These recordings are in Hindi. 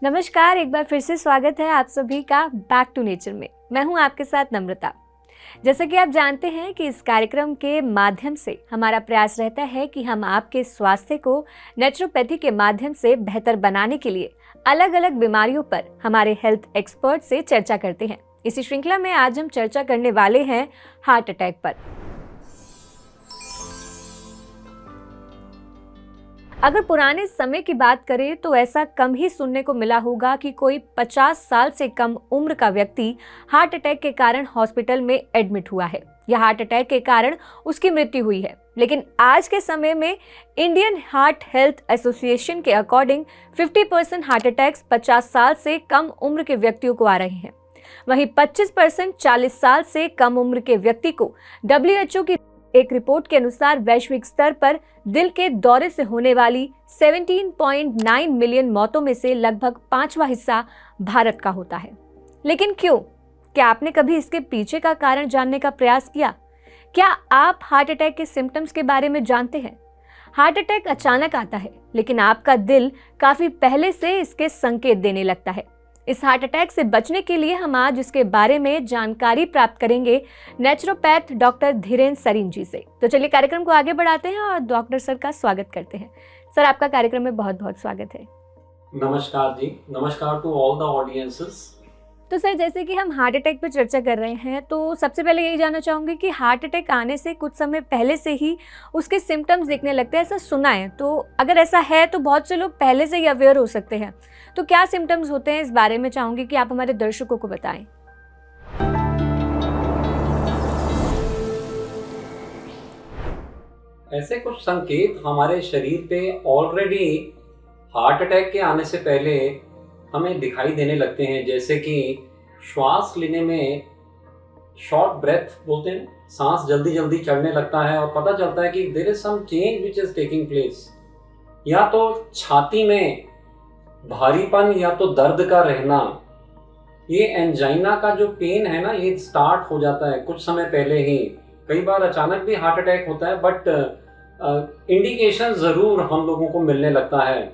नमस्कार, एक बार फिर से स्वागत है आप सभी का बैक टू नेचर में। मैं हूं आपके साथ नम्रता। जैसा कि आप जानते हैं कि इस कार्यक्रम के माध्यम से हमारा प्रयास रहता है कि हम आपके स्वास्थ्य को नेचुरोपैथी के माध्यम से बेहतर बनाने के लिए अलग अलग बीमारियों पर हमारे हेल्थ एक्सपर्ट से चर्चा करते हैं। इसी श्रृंखला में आज हम चर्चा करने वाले हैं हार्ट अटैक पर। अगर पुराने समय की बात करें तो ऐसा कम ही सुनने को मिला होगा कि कोई 50 साल से कम उम्र का व्यक्ति हार्ट अटैक के कारण हॉस्पिटल में एडमिट हुआ है या हार्ट अटैक के कारण उसकी मृत्यु हुई है। लेकिन आज के समय में इंडियन हार्ट हेल्थ एसोसिएशन के अकॉर्डिंग 50% हार्ट अटैक्स 50 साल से कम उम्र के व्यक्तियों को आ रहे हैं। वहीं 25% 40 साल से कम उम्र के व्यक्ति को WHO की एक रिपोर्ट के अनुसार वैश्विक स्तर पर दिल के दौरे से होने वाली 17.9 मिलियन मौतों में से लगभग 5वां हिस्सा भारत का होता है। लेकिन क्यों? क्या आपने कभी इसके पीछे का कारण जानने का प्रयास किया? क्या आप हार्ट अटैक के सिम्टम्स के बारे में जानते हैं? हार्ट अटैक अचानक आता है, लेकिन आपका दिल काफी पहले से इसके संकेत देने लगता है। इस हार्ट अटैक से बचने के लिए हम आज इसके बारे में जानकारी प्राप्त करेंगे नेचुरोपैथ डॉक्टर धीरेन्द्र सरीन जी से। तो चलिए कार्यक्रम को आगे बढ़ाते हैं और डॉक्टर सर का स्वागत करते हैं। सर, आपका कार्यक्रम में बहुत बहुत स्वागत है। नमस्कार जी, नमस्कार टू ऑल द ऑडियंसेस। तो सर, जैसे कि हम हार्ट अटैक पर चर्चा कर रहे हैं, तो सबसे पहले यही जानना चाहूँगी कि हार्ट अटैक आने से कुछ समय पहले से ही उसके सिम्टम्स दिखने लगते हैं, ऐसा सुना है। तो अगर ऐसा है तो बहुत से लोग पहले से ही अवेयर हो सकते हैं। तो क्या सिम्टम्स होते हैं, इस बारे में चाहूँगी कि आप हमारे दर्शकों को बताएं। ऐसे कुछ संकेत हमारे शरीर पे ऑलरेडी हार्ट अटैक के आने से पहले हमें दिखाई देने लगते हैं, जैसे कि श्वास लेने में शॉर्ट ब्रेथ बोलते हैं, सांस जल्दी जल्दी चढ़ने लगता है और पता चलता है कि there is some change which is taking place. या तो छाती में भारीपन या तो दर्द का रहना, ये एंजाइना का जो पेन है ना, ये स्टार्ट हो जाता है कुछ समय पहले ही। कई बार अचानक भी हार्ट अटैक होता है, बट इंडिकेशन ज़रूर हम लोगों को मिलने लगता है।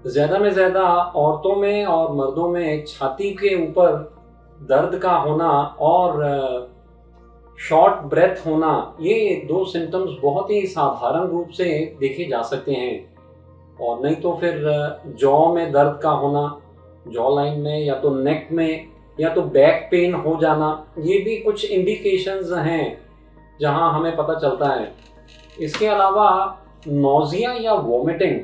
ज़्यादा में ज़्यादा औरतों में और मर्दों में छाती के ऊपर दर्द का होना और शॉर्ट ब्रेथ होना, ये दो सिम्टम्स बहुत ही साधारण रूप से देखे जा सकते हैं। और नहीं तो फिर जॉ में दर्द का होना, जॉ लाइन में, या तो नेक में, या तो बैक पेन हो जाना, ये भी कुछ इंडिकेशंस हैं जहां हमें पता चलता है। इसके अलावा नोजिया या वॉमिटिंग,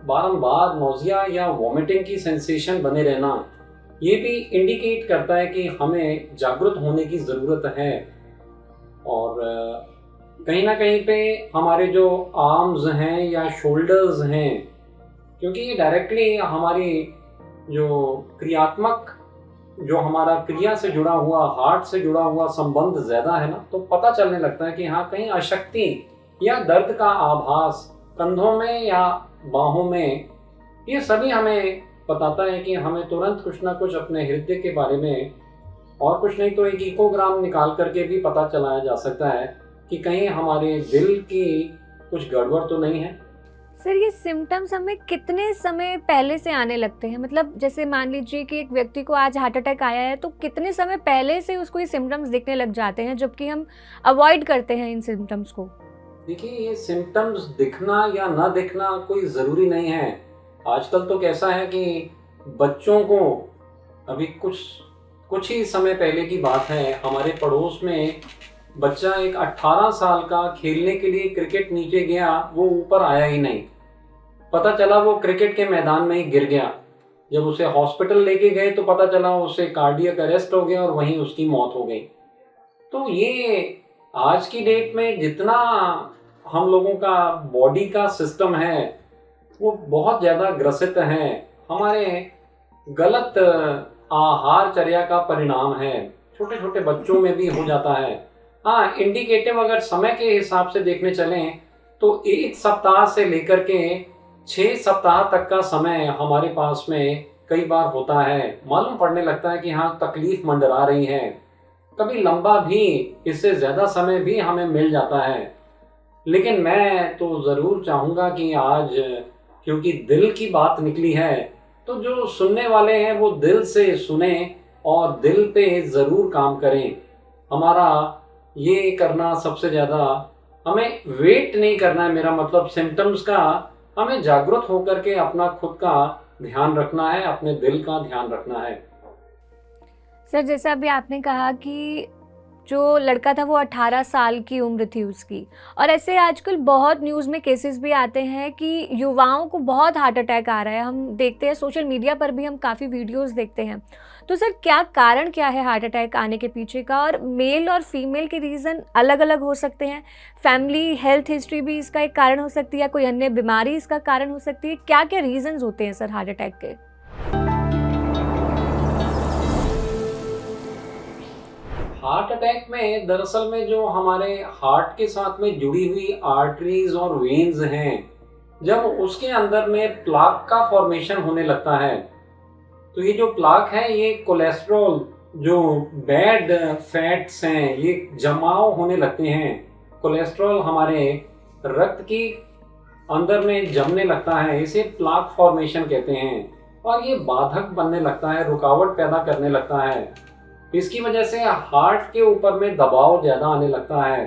बारंबार नोजिया या वॉमिटिंग की सेंसेशन बने रहना, ये भी इंडिकेट करता है कि हमें जागरूक होने की ज़रूरत है। और कहीं ना कहीं पे हमारे जो आर्म्स हैं या शोल्डर्स हैं, क्योंकि ये डायरेक्टली हमारी जो क्रियात्मक, जो हमारा क्रिया से जुड़ा हुआ, हार्ट से जुड़ा हुआ संबंध ज़्यादा है ना, तो पता चलने लगता है कि हाँ, कहीं अशक्ति या दर्द का आभास कंधों में या बाहों में, ये सभी हमें बताता है कि हमें तुरंत कुछ ना कुछ अपने हृदय के बारे में, और कुछ नहीं तो एक इकोग्राम निकाल करके भी पता चलाया जा सकता है कि कहीं हमारे दिल की कुछ गड़बड़ तो नहीं है। सर, ये सिम्टम्स हमें कितने समय पहले से आने लगते हैं? मतलब जैसे मान लीजिए कि एक व्यक्ति को आज हार्ट अटैक आया है, तो कितने समय पहले से उसको ये सिम्टम्स दिखने लग जाते हैं, जबकि हम अवॉइड करते हैं इन सिम्टम्स को? देखिए, ये सिम्टम्स दिखना या ना दिखना कोई ज़रूरी नहीं है। आजकल तो कैसा है कि बच्चों को, अभी कुछ ही समय पहले की बात है, हमारे पड़ोस में बच्चा एक 18 साल का खेलने के लिए क्रिकेट नीचे गया, वो ऊपर आया ही नहीं। पता चला वो क्रिकेट के मैदान में ही गिर गया। जब उसे हॉस्पिटल लेके गए तो पता चला उसे कार्डियक अरेस्ट हो गया और वहीं उसकी मौत हो गई। तो ये आज की डेट में जितना हम लोगों का बॉडी का सिस्टम है वो बहुत ज़्यादा ग्रसित है, हमारे गलत आहारचर्या का परिणाम है। छोटे छोटे बच्चों में भी हो जाता है। हाँ, इंडिकेटिव अगर समय के हिसाब से देखने चलें तो 1 सप्ताह से लेकर के 6 सप्ताह तक का समय हमारे पास में कई बार होता है। मालूम पड़ने लगता है कि हाँ, तकलीफ मंडरा रही है। कभी लंबा भी, इससे ज़्यादा समय भी हमें मिल जाता है। लेकिन मैं तो ज़रूर चाहूँगा कि आज, क्योंकि दिल की बात निकली है, तो जो सुनने वाले हैं वो दिल से सुने और दिल पे ज़रूर काम करें। हमारा ये करना सबसे ज़्यादा, हमें वेट नहीं करना है, मेरा मतलब सिम्टम्स का, हमें जागरूक होकर के अपना खुद का ध्यान रखना है, अपने दिल का ध्यान रखना है। सर, जैसे अभी आपने कहा कि जो लड़का था वो 18 साल की उम्र थी उसकी, और ऐसे आजकल बहुत न्यूज़ में केसेस भी आते हैं कि युवाओं को बहुत हार्ट अटैक आ रहा है। हम देखते हैं सोशल मीडिया पर भी, हम काफ़ी वीडियोस देखते हैं। तो सर, क्या कारण क्या है हार्ट अटैक आने के पीछे का? और मेल और फीमेल के रीज़न अलग अलग हो सकते हैं। फैमिली हेल्थ हिस्ट्री भी इसका एक कारण हो सकती है, कोई अन्य बीमारी इसका कारण हो सकती है। क्या क्या रीजंस होते हैं सर हार्ट अटैक के? हार्ट अटैक में दरअसल में जो हमारे हार्ट के साथ में जुड़ी हुई आर्टरीज और वेन्स हैं, जब उसके अंदर में प्लाक का फॉर्मेशन होने लगता है, तो ये जो प्लाक है ये कोलेस्ट्रॉल, जो बैड फैट्स हैं, ये जमाव होने लगते हैं। कोलेस्ट्रॉल हमारे रक्त की अंदर में जमने लगता है, इसे प्लाक फॉर्मेशन कहते हैं, और ये बाधक बनने लगता है, रुकावट पैदा करने लगता है। इसकी वजह से हार्ट के ऊपर में दबाव ज़्यादा आने लगता है,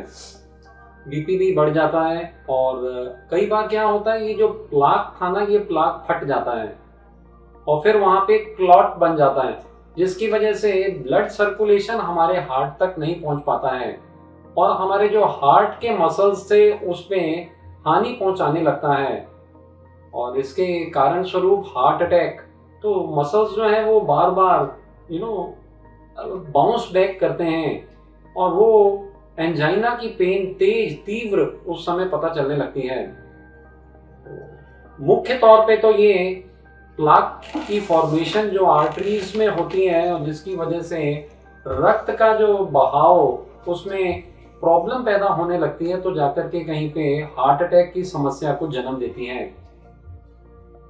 बीपी भी बढ़ जाता है, और कई बार क्या होता है, ये जो प्लाक था ना, ये प्लाक फट जाता है और फिर वहाँ पे क्लॉट बन जाता है, जिसकी वजह से ब्लड सर्कुलेशन हमारे हार्ट तक नहीं पहुँच पाता है और हमारे जो हार्ट के मसल्स थे उसमें हानि पहुँचाने लगता है। और इसके कारण स्वरूप हार्ट अटैक, तो मसल्स जो हैं वो बार बार बाउंस बैक करते हैं और वो एंजाइना की पेन तेज तीव्र उस समय पता चलने लगती है। मुख्य तौर पे तो ये प्लाक की फॉर्मेशन जो आर्टरीज में होती है और जिसकी वजह से रक्त का जो बहाव उसमें प्रॉब्लम पैदा होने लगती है, तो जाकर के कहीं पे हार्ट अटैक की समस्या को जन्म देती है।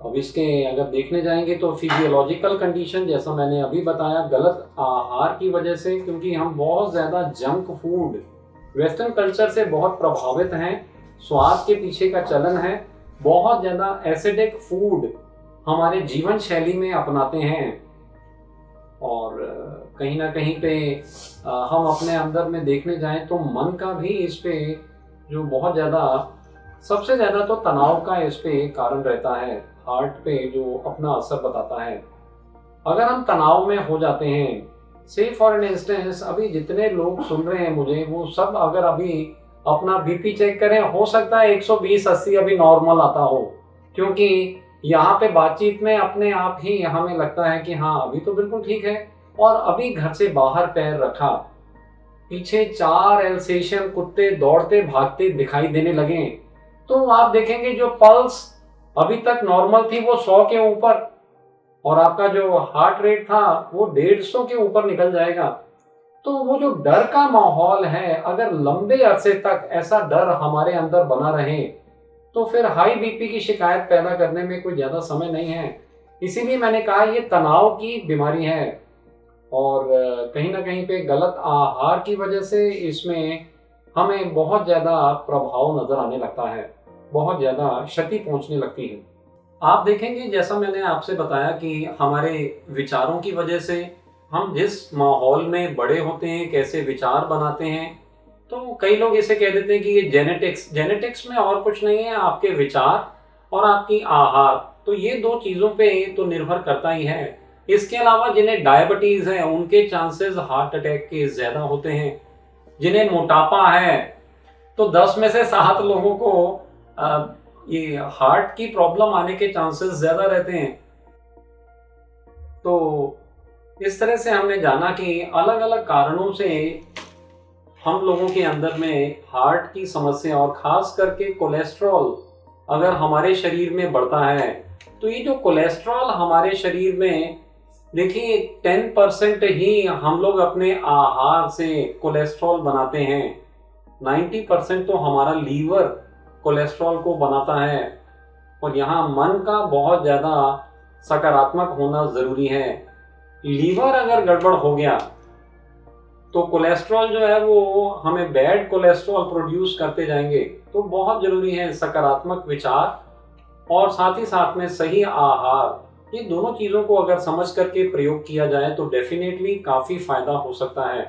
अब इसके अगर देखने जाएंगे तो फिजियोलॉजिकल कंडीशन, जैसा मैंने अभी बताया, गलत आहार की वजह से, क्योंकि हम बहुत ज़्यादा जंक फूड वेस्टर्न कल्चर से बहुत प्रभावित हैं, स्वाद के पीछे का चलन है, बहुत ज़्यादा एसिडिक फूड हमारे जीवन शैली में अपनाते हैं, और कहीं ना कहीं पे हम अपने अंदर में देखने जाएं तो मन का भी इस पे जो बहुत ज़्यादा, सबसे ज़्यादा तो तनाव का इस पे कारण रहता है, हार्ट पे जो अपना असर बताता है। अगर हम तनाव में हो जाते हैं, से फॉर एन इंस्टेंस, अभी जितने लोग सुन रहे हैं मुझे, वो सब अगर अभी अपना बीपी चेक करें, हो सकता है 120-80 अभी नॉर्मल आता हो, क्योंकि यहाँ पे बातचीत में अपने आप ही हमें लगता है कि हाँ अभी तो बिल्कुल ठीक है, और अभी घर से बाहर पैर रखा, पीछे 4 एल्सेशियन कुत्ते दौड़ते भागते दिखाई देने लगे, तो आप देखेंगे जो पल्स अभी तक नॉर्मल थी वो 100 के ऊपर, और आपका जो हार्ट रेट था वो 150 के ऊपर निकल जाएगा। तो वो जो डर का माहौल है, अगर लंबे अरसे तक ऐसा डर हमारे अंदर बना रहे, तो फिर हाई बीपी की शिकायत पैदा करने में कोई ज़्यादा समय नहीं है। इसीलिए मैंने कहा ये तनाव की बीमारी है, और कहीं ना कहीं पे गलत आहार की वजह से इसमें हमें बहुत ज़्यादा प्रभाव नज़र आने लगता है, बहुत ज़्यादा क्षति पहुंचने लगती है। आप देखेंगे, जैसा मैंने आपसे बताया कि हमारे विचारों की वजह से, हम जिस माहौल में बड़े होते हैं, कैसे विचार बनाते हैं, तो कई लोग इसे कह देते हैं कि ये जेनेटिक्स में और कुछ नहीं है, आपके विचार और आपकी आहार, तो ये 2 चीज़ों पे तो निर्भर करता ही है। इसके अलावा जिन्हें डायबिटीज़ है उनके चांसेस हार्ट अटैक के ज़्यादा होते हैं, जिन्हें मोटापा है, तो 10 में से 7 लोगों को ये हार्ट की प्रॉब्लम आने के चांसेस ज़्यादा रहते हैं। तो इस तरह से हमने जाना कि अलग अलग कारणों से हम लोगों के अंदर में हार्ट की समस्या, और ख़ास करके कोलेस्ट्रॉल अगर हमारे शरीर में बढ़ता है, तो ये जो कोलेस्ट्रॉल हमारे शरीर में, देखिए 10% ही हम लोग अपने आहार से कोलेस्ट्रॉल बनाते हैं, 90% तो हमारा लीवर कोलेस्ट्रॉल को बनाता है, और यहाँ मन का बहुत ज़्यादा सकारात्मक होना ज़रूरी है। लीवर अगर गड़बड़ हो गया तो कोलेस्ट्रॉल जो है वो हमें बैड कोलेस्ट्रॉल प्रोड्यूस करते जाएंगे, तो बहुत ज़रूरी है सकारात्मक विचार और साथ ही साथ में सही आहार, ये दोनों चीज़ों को अगर समझ करके प्रयोग किया जाए तो डेफिनेटली काफ़ी फायदा हो सकता है।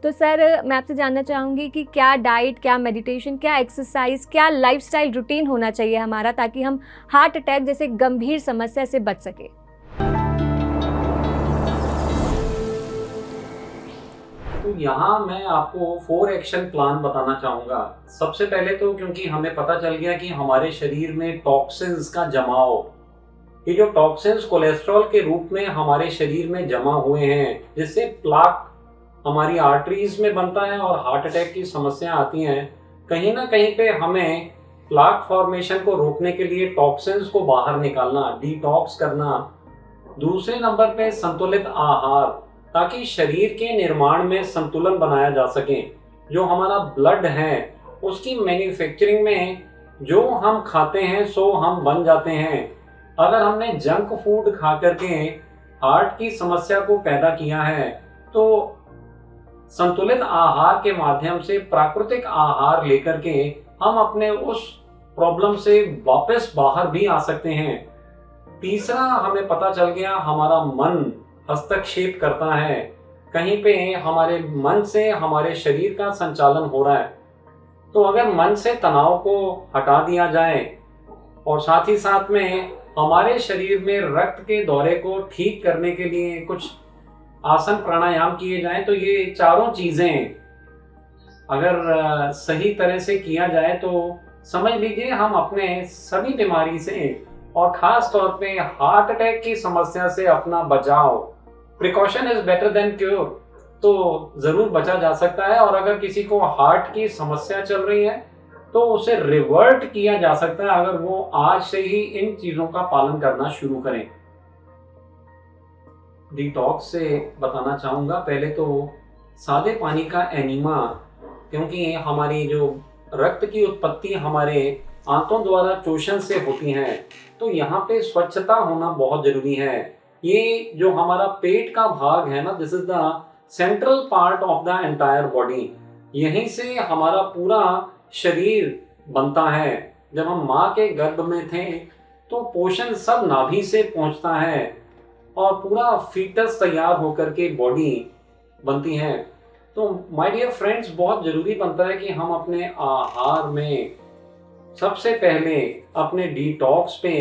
तो सर मैं आपसे जानना चाहूँगी कि क्या डाइट, क्या मेडिटेशन, क्या एक्सरसाइज, क्या लाइफस्टाइल रूटीन होना चाहिए हमारा, ताकि हम हार्ट अटैक जैसे गंभीर समस्या से बच सके? तो यहाँ मैं आपको 4 एक्शन प्लान बताना चाहूँगा। सबसे पहले तो क्योंकि हमें पता चल गया कि हमारे शरीर में टॉक्सिन्स का जमाव, ये जो टॉक्सिन्स कोलेस्ट्रॉल के रूप में हमारे शरीर में जमा हुए हैं, जिससे प्लाक हमारी आर्टरीज में बनता है और हार्ट अटैक की समस्या आती हैं। कहीं ना कहीं पे हमें प्लाक फॉर्मेशन को रोकने के लिए टॉक्सिन्स को बाहर निकालना, डिटॉक्स करना। दूसरे नंबर पे संतुलित आहार, ताकि शरीर के निर्माण में संतुलन बनाया जा सके। जो हमारा ब्लड है उसकी मैन्युफैक्चरिंग में जो हम खाते हैं सो हम बन जाते हैं। अगर हमने जंक फूड खा करके हार्ट की समस्या को पैदा किया है तो संतुलित आहार के माध्यम से, प्राकृतिक आहार लेकर के हम अपने उस प्रॉब्लम से वापस बाहर भी आ सकते हैं। तीसरा, हमें पता चल गया हमारा मन हस्तक्षेप करता है। कहीं पे हमारे मन से हमारे शरीर का संचालन हो रहा है। तो अगर मन से तनाव को हटा दिया जाए और साथ ही साथ में हमारे शरीर में रक्त के दौरे को ठीक करने के लिए कुछ आसन प्राणायाम किए जाएं, तो ये चारों चीजें अगर सही तरह से किया जाए तो समझ लीजिए हम अपने सभी बीमारी से और खास तौर पे हार्ट अटैक की समस्या से अपना बचाव, precaution is better than cure, तो जरूर बचा जा सकता है। और अगर किसी को हार्ट की समस्या चल रही है तो उसे रिवर्ट किया जा सकता है अगर वो आज से ही इन चीजों का पालन करना शुरू करें। डिटॉक्स से बताना चाहूँगा, पहले तो सादे पानी का एनीमा, क्योंकि हमारी जो रक्त की उत्पत्ति हमारे आंतों द्वारा चोषण से होती है, तो यहाँ पे स्वच्छता होना बहुत जरूरी है। ये जो हमारा पेट का भाग है ना, this is the central part of the entire body. यहीं से हमारा पूरा शरीर बनता है। जब हम माँ के गर्भ में थे तो पोषण सब नाभि से पहुँचता है और पूरा फीटस तैयार होकर के बॉडी बनती है। तो माय डियर फ्रेंड्स, बहुत जरूरी बनता है कि हम अपने आहार में सबसे पहले अपने डिटॉक्स पे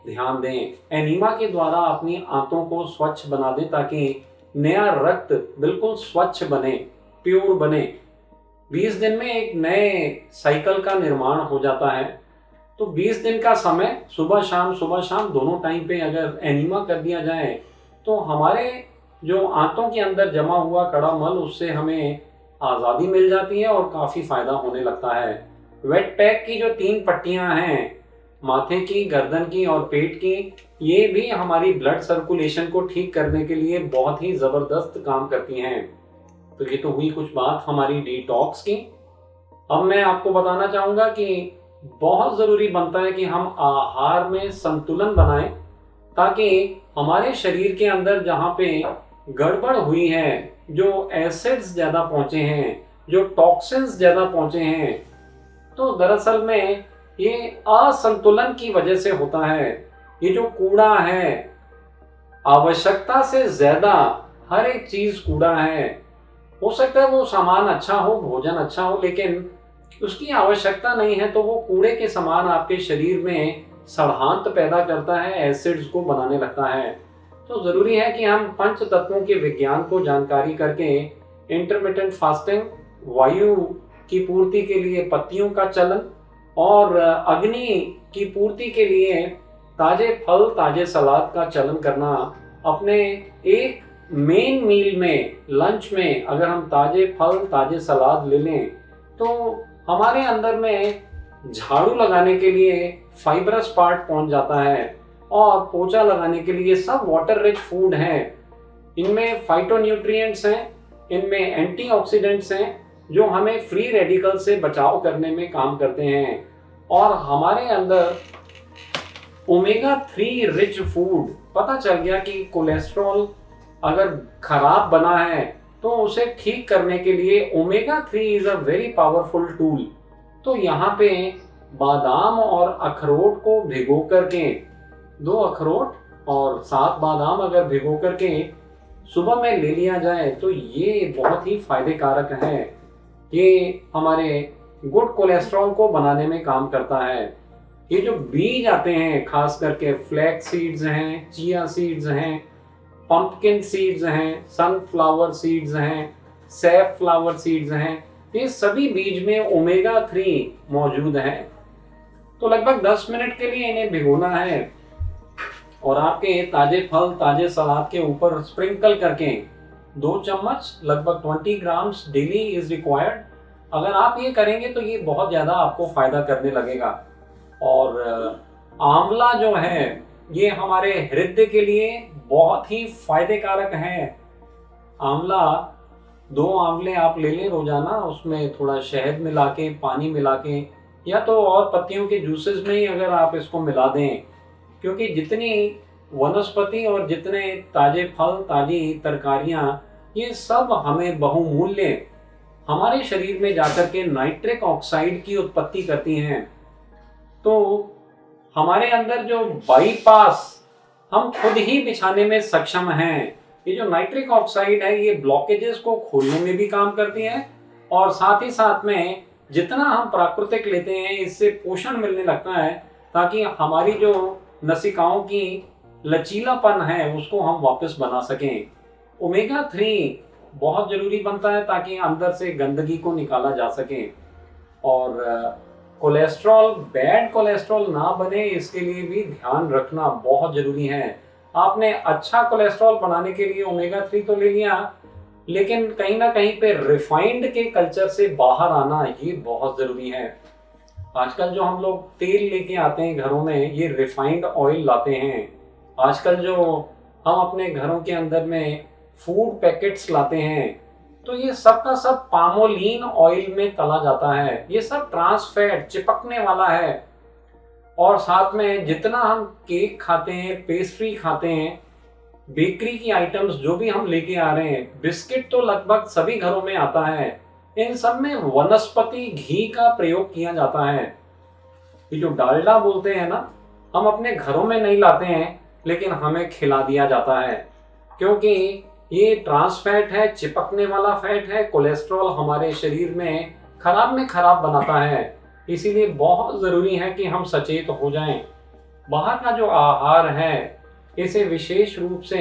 ध्यान दें। एनीमा के द्वारा अपनी आंतों को स्वच्छ बना दें ताकि नया रक्त बिल्कुल स्वच्छ बने, प्योर बने। 20 दिन में एक नए साइकिल का निर्माण हो जाता है। तो 20 दिन का समय सुबह शाम दोनों टाइम पे अगर एनीमा कर दिया जाए तो हमारे जो आंतों के अंदर जमा हुआ कड़ा मल, उससे हमें आज़ादी मिल जाती है और काफ़ी फायदा होने लगता है। वेट पैक की जो 3 पट्टियां हैं, माथे की, गर्दन की और पेट की, ये भी हमारी ब्लड सर्कुलेशन को ठीक करने के लिए बहुत ही ज़बरदस्त काम करती हैं। तो ये तो हुई कुछ बात हमारी डिटॉक्स की। अब मैं आपको बताना चाहूँगा कि बहुत ज़रूरी बनता है कि हम आहार में संतुलन बनाएं, ताकि हमारे शरीर के अंदर जहाँ पे गड़बड़ हुई है, जो एसिड्स ज़्यादा पहुँचे हैं, जो टॉक्सिन्स ज़्यादा पहुँचे हैं, तो दरअसल में ये असंतुलन की वजह से होता है। ये जो कूड़ा है, आवश्यकता से ज़्यादा हर एक चीज़ कूड़ा है। हो सकता है वो सामान अच्छा हो, भोजन अच्छा हो, लेकिन उसकी आवश्यकता नहीं है तो वो कूड़े के समान आपके शरीर में सड़ाहट पैदा करता है, एसिड्स को बनाने लगता है। तो ज़रूरी है कि हम पंच तत्वों के विज्ञान को जानकारी करके इंटरमिटेंट फास्टिंग, वायु की पूर्ति के लिए पत्तियों का चलन और अग्नि की पूर्ति के लिए ताजे फल, ताजे सलाद का चलन करना। अपने एक मेन मील में, लंच में अगर हम ताजे फल, ताजे सलाद ले लें तो हमारे अंदर में झाड़ू लगाने के लिए फाइबरस पार्ट पहुंच जाता है और पोछा लगाने के लिए सब वाटर रिच फूड हैं। इनमें फाइटोन्यूट्रिएंट्स हैं, इनमें एंटीऑक्सीडेंट्स हैं जो हमें फ्री रेडिकल से बचाव करने में काम करते हैं। और हमारे अंदर ओमेगा 3 रिच फूड, पता चल गया कि कोलेस्ट्रॉल अगर खराब बना है तो उसे ठीक करने के लिए omega 3 is a very powerful tool. तो यहाँ पे बादाम और अखरोट को भिगो करके, 2 अखरोट और 7 बादाम अगर भिगो करके सुबह में ले लिया जाए तो ये बहुत ही फायदे कारक है। ये हमारे गुड कोलेस्ट्रॉल को बनाने में काम करता है। ये जो बीज आते हैं, खास करके फ्लैक्स सीड्स हैं, चिया सीड्स हैं, पंपकिन सीड्स हैं, सनफ्लावर सीड्स हैं, सैफफ्लावर सीड्स हैं, ये सभी बीज में ओमेगा 3 मौजूद है। तो लगभग 10 मिनट के लिए इन्हें भिगोना है और आपके ताजे फल, ताजे सलाद के ऊपर स्प्रिंकल करके 2 चम्मच लगभग 20 ग्राम्स डेली इज रिक्वायर्ड। अगर आप ये करेंगे तो ये बहुत ज़्यादा आपको फायदा करने लगेगा। और आंवला जो है ये हमारे हृदय के लिए बहुत ही फायदे कारक है। आंवला 2 आंवले आप ले लें रोजाना, उसमें थोड़ा शहद मिला के, पानी मिला के, या तो और पत्तियों के जूसेस में ही अगर आप इसको मिला दें, क्योंकि जितनी वनस्पति और जितने ताजे फल, ताजी तरकारियां, ये सब हमें बहुमूल्य हमारे शरीर में जाकर के नाइट्रिक ऑक्साइड की उत्पत्ति करती हैं। तो हमारे अंदर जो बाईपास हम खुद ही बिछाने में सक्षम हैं, ये जो नाइट्रिक ऑक्साइड है ये ब्लॉकेजेस को खोलने में भी काम करती है और साथ ही साथ में जितना हम प्राकृतिक लेते हैं इससे पोषण मिलने लगता है, ताकि हमारी जो नसिकाओं की लचीलापन है उसको हम वापस बना सकें। ओमेगा 3 बहुत जरूरी बनता है ताकि अंदर से गंदगी को निकाला जा सके और कोलेस्ट्रॉल, बैड कोलेस्ट्रॉल ना बने, इसके लिए भी ध्यान रखना बहुत जरूरी है। आपने अच्छा कोलेस्ट्रॉल बनाने के लिए ओमेगा 3 तो ले लिया, लेकिन कहीं ना कहीं पे रिफाइंड के कल्चर से बाहर आना ये बहुत जरूरी है। आजकल जो हम लोग तेल लेके आते हैं घरों में, ये रिफाइंड ऑयल लाते हैं। आजकल जो हम अपने घरों के अंदर में फूड पैकेट्स लाते हैं, तो ये सब का सब पामोलिन ऑयल में तला जाता है। ये सब ट्रांस फैट, चिपकने वाला है। और साथ में जितना हम केक खाते हैं, पेस्ट्री खाते हैं, बेकरी की आइटम्स जो भी हम लेके आ रहे हैं, बिस्किट तो लगभग सभी घरों में आता है, इन सब में वनस्पति घी का प्रयोग किया जाता है। ये जो डालडा बोलते हैं ना, हम अपने घरों में नहीं लाते हैं, लेकिन हमें खिला दिया जाता है, क्योंकि ये ट्रांस फैट है, चिपकने वाला फैट है, कोलेस्ट्रॉल हमारे शरीर में खराब बनाता है। इसीलिए बहुत ज़रूरी है कि हम सचेत हो जाएं। बाहर का जो आहार है इसे विशेष रूप से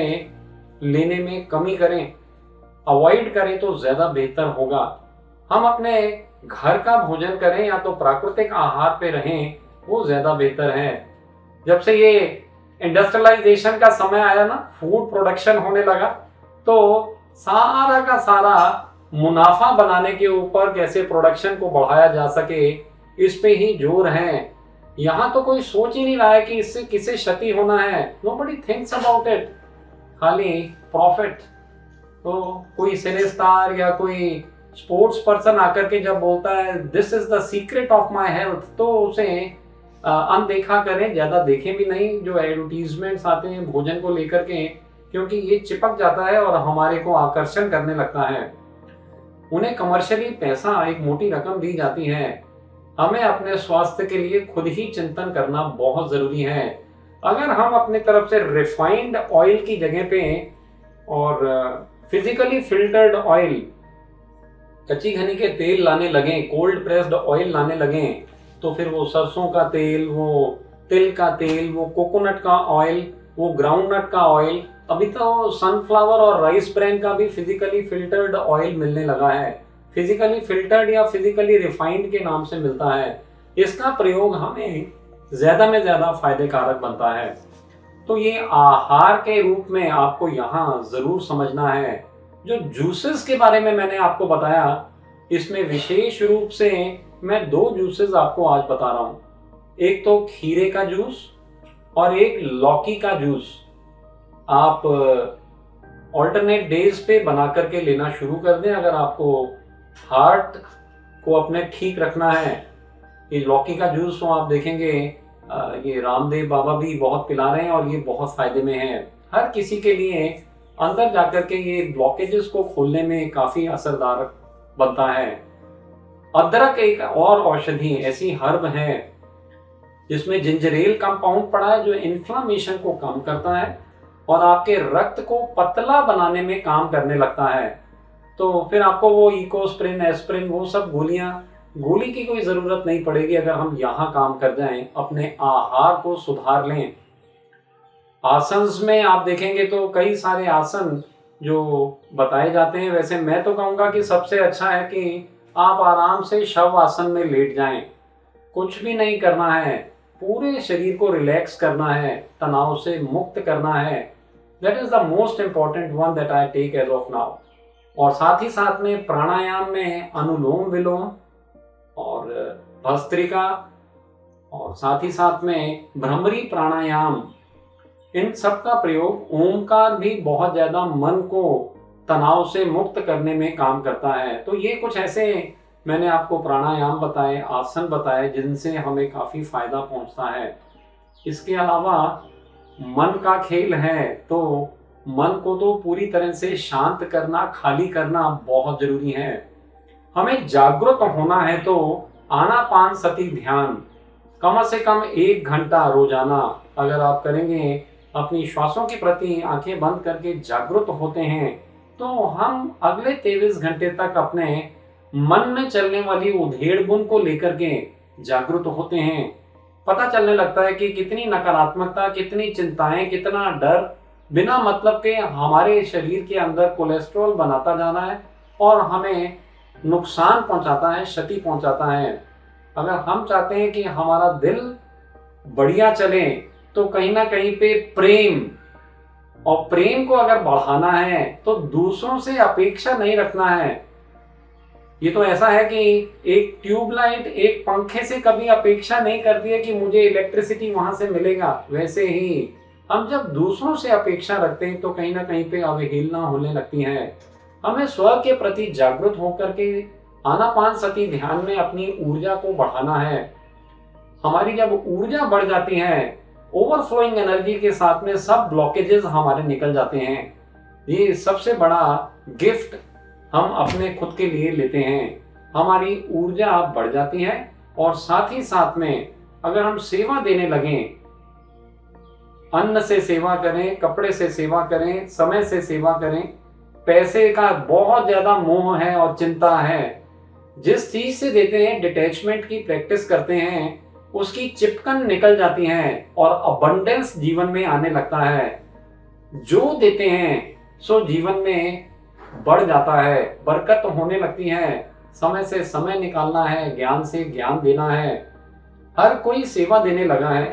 लेने में कमी करें, अवॉइड करें तो ज़्यादा बेहतर होगा। हम अपने घर का भोजन करें या तो प्राकृतिक आहार पे रहें, वो ज़्यादा बेहतर है। जब से ये इंडस्ट्रियलाइजेशन का समय आया ना, फूड प्रोडक्शन होने लगा, तो सारा का सारा मुनाफा बनाने के ऊपर कैसे प्रोडक्शन को बढ़ाया जा सके, इस पे ही जोर है। यहाँ तो कोई सोच ही नहीं रहा है कि इससे किसे क्षति होना है। नोबडी थिंक्स अबाउट इट, खाली प्रॉफिट। तो कोई सिनेस्टार या कोई स्पोर्ट्स पर्सन आकर के जब बोलता है this is the secret of my health, तो उसे अनदेखा करें, ज़्यादा देखें भी नहीं जो एडवर्टीजमेंट्स आते हैं भोजन को लेकर के, क्योंकि ये चिपक जाता है और हमारे को आकर्षण करने लगता है। उन्हें कमर्शियली पैसा, एक मोटी रकम दी जाती है। हमें अपने स्वास्थ्य के लिए खुद ही चिंतन करना बहुत ज़रूरी है। अगर हम अपने तरफ से रिफाइंड ऑयल की जगह पे और फिजिकली फिल्टर्ड ऑयल, कच्ची घनी के तेल लाने लगें, कोल्ड प्रेस्ड ऑयल लाने लगें, तो फिर वो सरसों का तेल, वो तिल का तेल, वो कोकोनट का ऑयल, वो ग्राउंडनट का ऑयल, अभी तो सनफ्लावर और राइस ब्रैन का भी फिजिकली फिल्टर्ड ऑयल मिलने लगा है। फिजिकली फिल्टर्ड या फिजिकली रिफाइंड के नाम से मिलता है। इसका प्रयोग हमें ज़्यादा में ज़्यादा फायदे कारक बनता है। तो ये आहार के रूप में आपको यहाँ ज़रूर समझना है। जो जूसेस के बारे में मैंने आपको बताया, इसमें विशेष रूप से मैं 2 जूसेस आपको आज बता रहा हूँ। एक तो खीरे का जूस और एक लौकी का जूस। आप ऑल्टरनेट डेज पे बना करके लेना शुरू कर दें अगर आपको हार्ट को अपने ठीक रखना है। ये लौकी का जूस तो आप देखेंगे ये रामदेव बाबा भी बहुत पिला रहे हैं और ये बहुत फायदे में है। हर किसी के लिए अंदर जाकर के ये ब्लॉकेजेस को खोलने में काफ़ी असरदार बनता है। अदरक एक और औषधि ऐसी हर्ब है जिसमें जिंजरेल कंपाउंड पड़ा है जो इन्फ्लामेशन को कम करता है और आपके रक्त को पतला बनाने में काम करने लगता है। तो फिर आपको वो इकोस्प्रिन, एस्प्रिन, वो सब गोली की कोई ज़रूरत नहीं पड़ेगी अगर हम यहाँ काम कर जाएं, अपने आहार को सुधार लें। आसन्स में आप देखेंगे तो कई सारे आसन जो बताए जाते हैं। वैसे मैं तो कहूँगा कि सबसे अच्छा है कि आप आराम से शव आसन में लेट जाएं। कुछ भी नहीं करना है, पूरे शरीर को रिलैक्स करना है, तनाव से मुक्त करना है। That is the most important one that I take as of now. और साथ ही साथ में प्राणायाम में अनुलोम विलोम और भस्त्रिका और साथ ही साथ में भ्रमरी प्राणायाम, इन सब का प्रयोग, ओमकार भी बहुत ज़्यादा मन को तनाव से मुक्त करने में काम करता है। तो ये कुछ ऐसे मैंने आपको प्राणायाम बताए, आसन बताए, जिनसे हमें काफ़ी फायदा पहुंचता है। इसके अलावा मन का खेल है, तो मन को तो पूरी तरह से शांत करना, खाली करना बहुत जरूरी है। हमें जागरूक होना है तो आनापानसति ध्यान कम से कम 1 घंटा रोजाना अगर आप करेंगे, अपनी श्वासों के प्रति आंखें बंद करके जागरूक होते हैं, तो हम अगले 23 घंटे तक अपने मन में चलने वाली उधेड़ बुन को लेकर के जागरूक होते हैं। पता चलने लगता है कि कितनी नकारात्मकता, कितनी चिंताएं, कितना डर बिना मतलब के हमारे शरीर के अंदर कोलेस्ट्रॉल बनाता जाना है और हमें नुकसान पहुंचाता है, क्षति पहुंचाता है। अगर हम चाहते हैं कि हमारा दिल बढ़िया चले, तो कहीं ना कहीं पे प्रेम, और प्रेम को अगर बढ़ाना है तो दूसरों से अपेक्षा नहीं रखना है। ये तो ऐसा है कि एक ट्यूबलाइट, एक पंखे से कभी अपेक्षा नहीं करती है कि मुझे इलेक्ट्रिसिटी वहां से मिलेगा। वैसे ही हम जब दूसरों से अपेक्षा रखते हैं तो कहीं ना कहीं पे अवहेलना होने लगती है। हमें स्व के प्रति जागरूक होकर के आनापानसति ध्यान में अपनी ऊर्जा को बढ़ाना है। हमारी जब ऊर्जा बढ़ जाती है, ओवरफ्लोइंग एनर्जी के साथ में सब ब्लॉकेजेस हमारे निकल जाते हैं। ये सबसे बड़ा गिफ्ट हम अपने खुद के लिए लेते हैं। हमारी ऊर्जा बढ़ जाती है और साथ ही साथ में अगर हम सेवा देने लगें, अन्न से सेवा करें, कपड़े से सेवा करें, समय से सेवा करें। पैसे का बहुत ज्यादा मोह है और चिंता है। जिस चीज से देते हैं, डिटैचमेंट की प्रैक्टिस करते हैं, उसकी चिपकन निकल जाती है और अबंडेंस जीवन में आने लगता है। जो देते हैं सो जीवन में बढ़ जाता है, बरकत होने लगती है। समय से समय निकालना है, ज्ञान से ज्ञान देना है। हर कोई सेवा देने लगा है।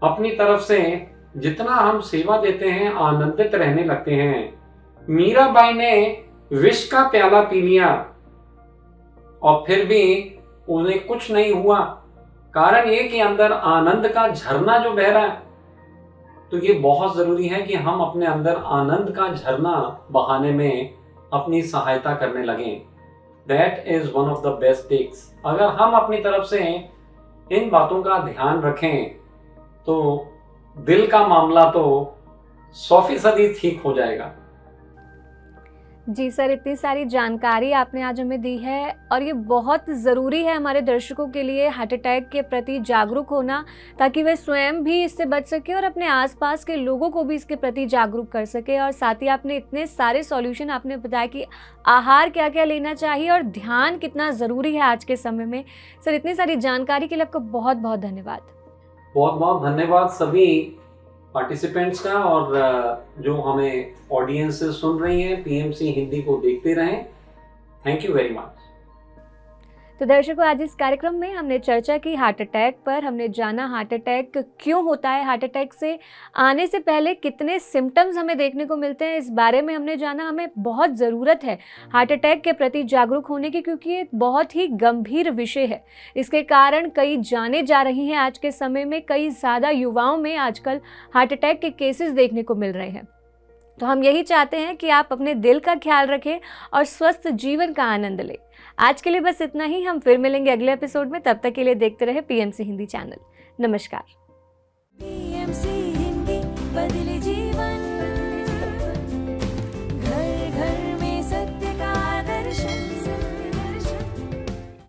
अपनी तरफ से जितना हम सेवा देते हैं, आनंदित रहने लगते हैं। मीराबाई ने विष का प्याला पी लिया और फिर भी उन्हें कुछ नहीं हुआ। कारण ये कि अंदर आनंद का झरना जो बह रहा है। तो ये बहुत जरूरी है कि हम अपने अंदर आनंद का झरना बहाने में अपनी सहायता करने लगें। That is one of the best tips. अगर हम अपनी तरफ से इन बातों का ध्यान रखें तो दिल का मामला तो 100% ठीक हो जाएगा। जी सर, इतनी सारी जानकारी आपने आज हमें दी है और ये बहुत ज़रूरी है हमारे दर्शकों के लिए हार्ट अटैक के प्रति जागरूक होना, ताकि वे स्वयं भी इससे बच सके और अपने आसपास के लोगों को भी इसके प्रति जागरूक कर सके। और साथ ही आपने इतने सारे सॉल्यूशन आपने बताया कि आहार क्या क्या लेना चाहिए और ध्यान कितना ज़रूरी है आज के समय में। सर, इतनी सारी जानकारी के लिए आपका बहुत बहुत धन्यवाद। बहुत बहुत धन्यवाद सभी पार्टिसिपेंट्स का, और जो हमें ऑडियंस सुन रही हैं, पीएमसी हिंदी को देखते रहें। Thank you very much. तो दर्शकों, आज इस कार्यक्रम में हमने चर्चा की हार्ट अटैक पर। हमने जाना हार्ट अटैक क्यों होता है, हार्ट अटैक से आने से पहले कितने सिम्टम्स हमें देखने को मिलते हैं, इस बारे में हमने जाना। हमें बहुत ज़रूरत है हार्ट अटैक के प्रति जागरूक होने की, क्योंकि ये एक बहुत ही गंभीर विषय है। इसके कारण कई जाने जा रही हैं आज के समय में। कई ज़्यादा युवाओं में आजकल हार्ट अटैक के केसेस देखने को मिल रहे हैं। तो हम यही चाहते हैं कि आप अपने दिल का ख्याल रखें और स्वस्थ जीवन का आनंद लें। आज के लिए बस इतना ही। हम फिर मिलेंगे अगले एपिसोड में। तब तक के लिए देखते रहे पीएमसी हिंदी चैनल। नमस्कार। पीएमसी हिंदी बदले